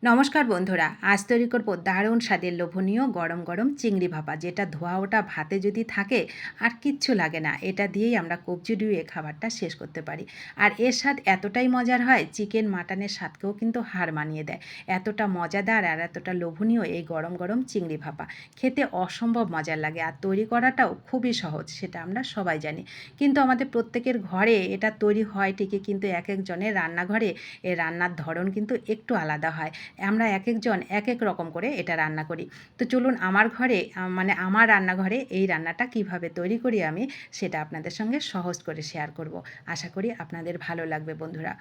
নমস্কার বন্ধুরা, আজ তৈরি করব দারুণ স্বাদের লোভনীয় গরম গরম চিংড়ি ভাপা, যেটা ধোয়া ওটা ভাতে যদি থাকে আর কিচ্ছু লাগে না। এটা দিয়েই আমরা কবজি ডুবিয়ে খাবারটা শেষ করতে পারি। আর এর স্বাদ এতটাই মজার হয়, চিকেন মাটনের স্বাদকেও কিন্তু হার মানিয়ে দেয়। এতটা মজাদার আর এতটা লোভনীয় এই গরম গরম চিংড়ি ভাপা, খেতে অসম্ভব মজার লাগে। আর তৈরি করাটাও খুবই সহজ, সেটা আমরা সবাই জানি। কিন্তু আমাদের প্রত্যেকের ঘরে এটা তৈরি হয় ঠিকই, কিন্তু এক একজনের রান্নাঘরে এর রান্নার ধরন কিন্তু একটু আলাদা হয়। আমরা এক একজন এক এক রকম করে এটা রান্না করি। তো চলুন আমার ঘরে মানে আমার রান্নাঘরে এই রান্নাটা কিভাবে তৈরি করি আমি, সেটা আপনাদের সঙ্গে সহজ করে শেয়ার করব। আশা করি আপনাদের ভালো লাগবে বন্ধুরা।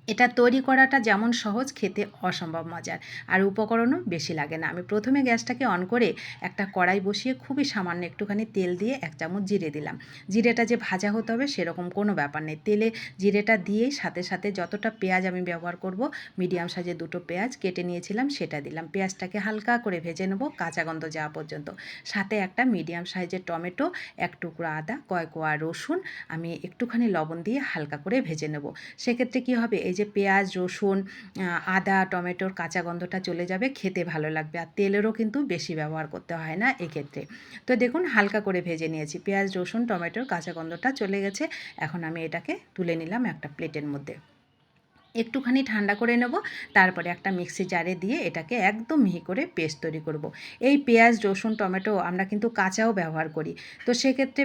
এটা তৈরি করাটা যেমন সহজ, খেতে অসম্ভব মজার। আর উপকরণও বেশি লাগে না। আমি প্রথমে গ্যাসটাকে অন করে একটা কড়াই বসিয়ে খুবই সামান্য একটুখানি তেল দিয়ে 1 চামচ জিরে দিলাম। জিরেটা যে ভাজা হতে হবে সেরকম কোনো ব্যাপার নেই। তেলে জিরেটা দিয়েই সাথে সাথে যতটা পেঁয়াজ আমি ব্যবহার করব, মিডিয়াম সাইজের 2টো পেঁয়াজ কেটে নিয়েছিলাম সেটা দিলাম। পেঁয়াজটাকে হালকা করে ভেজে নেব কাঁচা গন্ধ যাওয়া পর্যন্ত। সাথে একটা মিডিয়াম সাইজের টমেটো, 1 টুকরো আদা, কয়েক কোয়া রসুন আমি একটুখানি লবণ দিয়ে হালকা করে ভেজে নেব। সেক্ষেত্রে কী হবে, এই যে পেঁয়াজ, রসুন, আদা, টমেটোর কাঁচা গন্ধটা চলে যাবে, খেতে ভালো লাগবে। আর তেলেরও কিন্তু বেশি ব্যবহার করতে হয় না এক্ষেত্রে। তো দেখুন হালকা করে ভেজে নিয়েছি, পেঁয়াজ, রসুন, টমেটোর কাঁচা গন্ধটা চলে গেছে। এখন আমি এটাকে তুলে নিলাম একটা প্লেটের মধ্যে। একটুখানি ঠান্ডা করে নেব, তারপরে একটা মিক্সি জারে দিয়ে এটাকে একদম মিহি করে পেস্ট তৈরি করব। এই পেঁয়াজ, রসুন, টমেটো আমরা কিন্তু কাঁচাও ব্যবহার করি। তো সেক্ষেত্রে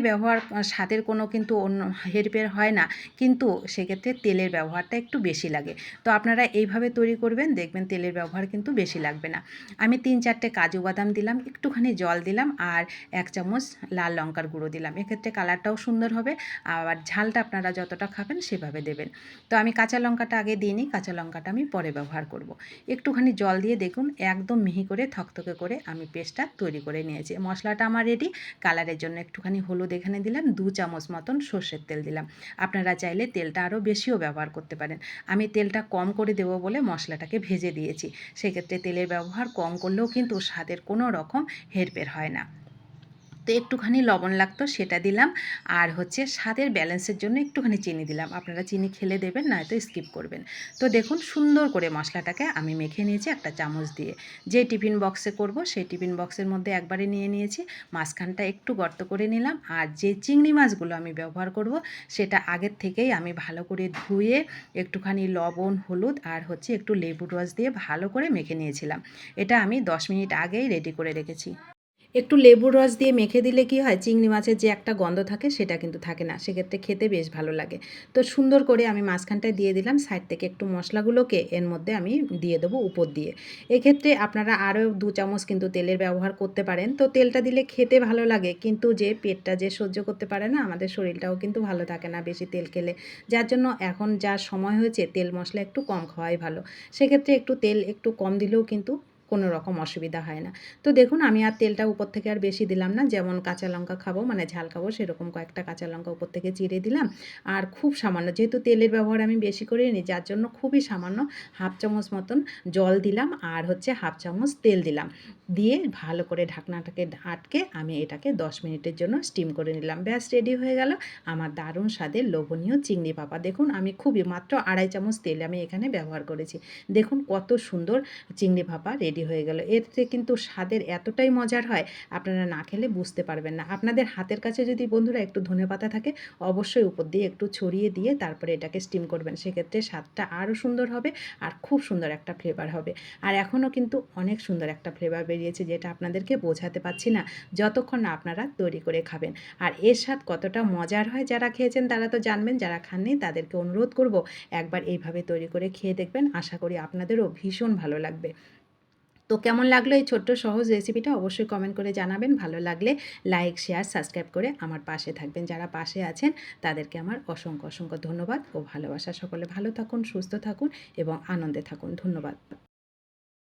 স্বাদের কোনো কিন্তু অন্য হেরফের হয় না, কিন্তু সেক্ষেত্রে তেলের ব্যবহারটা একটু বেশি লাগে। তো আপনারা এইভাবে তৈরি করবেন, দেখবেন তেলের ব্যবহার কিন্তু বেশি লাগবে না। আমি 3-4টে কাজু বাদাম দিলাম, একটুখানি জল দিলাম, আর 1 চামচ লাল লঙ্কার গুঁড়ো দিলাম। এক্ষেত্রে কালারটাও সুন্দর হবে, আবার ঝালটা আপনারা যতটা খাবেন সেভাবে দেবেন। তো আমি কাঁচা লঙ্কাটা আগে দিইনি, কাঁচা লঙ্কাটা আমি পরে ব্যবহার করব। একটুখানি জল দিয়ে দেখুন একদম মিহি করে থকথকে করে আমি পেস্টটা তৈরি করে নিয়েছি। মশলাটা আমার রেডি। কালারের জন্য একটুখানি হলুদ এখানে দিলাম, 2 চামচ মতন সর্ষের তেল দিলাম। আপনারা চাইলে তেলটা আরও বেশিও ব্যবহার করতে পারেন। আমি তেলটা কম করে দেবো বলে মশলাটাকে ভেজে দিয়েছি। সেক্ষেত্রে তেলের ব্যবহার কম করলেও কিন্তু স্বাদের কোনো রকম হেরফের হয় না। তো একটুখানি লবণ লাগতো সেটা দিলাম, আর হচ্ছে স্বাদের ব্যালেন্সের জন্য একটুখানি চিনি দিলাম। আপনারা চিনি খেলে দেবেন, নয়তো স্কিপ করবেন। তো দেখুন সুন্দর করে মশলাটাকে আমি মেখে নিয়েছি একটা চামচ দিয়ে। যে টিফিন বক্সে করব সেই টিফিন বক্সের মধ্যে একবারে নিয়ে নিয়েছি। মাঝখানটা একটু গর্ত করে নিলাম, আর যে চিংড়ি মাছগুলো আমি ব্যবহার করব সেটা আগের থেকেই আমি ভালো করে ধুয়ে একটুখানি লবণ, হলুদ আর হচ্ছে একটু লেবুর রস দিয়ে ভালো করে মেখে নিয়েছিলাম। এটা আমি 10 মিনিট আগেই রেডি করে রেখেছি। একটু লেবুর রস দিয়ে মেখে দিলে কি হয়, চিংড়ি মাছের যে একটা গন্ধ থাকে সেটা কিন্তু থাকে না, সেক্ষেত্রে খেতে বেশ ভালো লাগে। তো সুন্দর করে আমি মাঝখানটায় দিয়ে দিলাম, সাইড থেকে একটু মশলাগুলোকে এর মধ্যে আমি দিয়ে দেবো উপর দিয়ে। এক্ষেত্রে আপনারা আরও 2 চামচ কিন্তু তেলের ব্যবহার করতে পারেন। তো তেলটা দিলে খেতে ভালো লাগে, কিন্তু যে পেটটা যে সহ্য করতে পারে না, আমাদের শরীরটাও কিন্তু ভালো থাকে না বেশি তেল খেলে। যার জন্য এখন যা সময় হয়েছে তেল মশলা একটু কম খাওয়াই ভালো। সেক্ষেত্রে একটু তেল একটু কম দিলেও কিন্তু কোনো রকম অসুবিধা হয় না। তো দেখুন আমি আর তেলটা উপর থেকে আর বেশি দিলাম না। যেমন কাঁচা লঙ্কা খাবো, মানে ঝাল খাবো, সেরকম কয়েকটা কাঁচা লঙ্কা উপর থেকে চিড়ে দিলাম। আর খুব সামান্য, যেহেতু তেলের ব্যবহার আমি বেশি করিনি, যার জন্য খুবই সামান্য 1/2 চামচ মতন জল দিলাম, আর হচ্ছে 1/2 চামচ তেল দিলাম। দিয়ে ভালো করে ঢাকনাটাকে আটকে আমি এটাকে 10 মিনিটের জন্য স্টিম করে নিলাম। ব্যাস রেডি হয়ে গেল আমার দারুণ স্বাদের লোভনীয় চিংড়ি ভাপা। দেখুন আমি খুবই মাত্র 2.5 চামচ তেল আমি এখানে ব্যবহার করেছি। দেখুন কত সুন্দর চিংড়ি ভাপা রেডি হয়ে গেল। এতে কিন্তু স্বাদের এতটাই মজার হয়, আপনারা না খেলে বুঝতে পারবেন না। আপনাদের হাতের কাছে যদি বন্ধুরা একটু ধনেপাতা থাকে, অবশ্যই উপর দিয়ে একটু ছড়িয়ে দিয়ে তারপরে এটাকে স্টিম করবেন। সেক্ষেত্রে স্বাদটা আরও সুন্দর হবে, আর খুব সুন্দর একটা ফ্লেভার হবে। আর এখনও কিন্তু অনেক সুন্দর একটা ফ্লেভার বেরিয়েছে, যেটা আপনাদেরকে বোঝাতে পারছি না যতক্ষণ না আপনারা তৈরি করে খাবেন। আর এর স্বাদ কতটা মজার হয়, যারা খেয়েছেন তারা তো জানবেন, যারা খাননি তাদেরকে অনুরোধ করব একবার এইভাবে তৈরি করে খেয়ে দেখবেন। আশা করি আপনাদেরও ভীষণ ভালো লাগবে। তো কেমন লাগলো এই ছোট্ট সহজ রেসিপিটা, অবশ্যই কমেন্ট করে জানাবেন। ভালো লাগলে লাইক, শেয়ার, সাবস্ক্রাইব করে আমার পাশে থাকবেন। যারা পাশে আছেন তাদেরকে আমার অসংখ্য অসংখ্য ধন্যবাদ ও ভালোবাসা। সকলে ভালো থাকুন, সুস্থ থাকুন এবং আনন্দে থাকুন। ধন্যবাদ।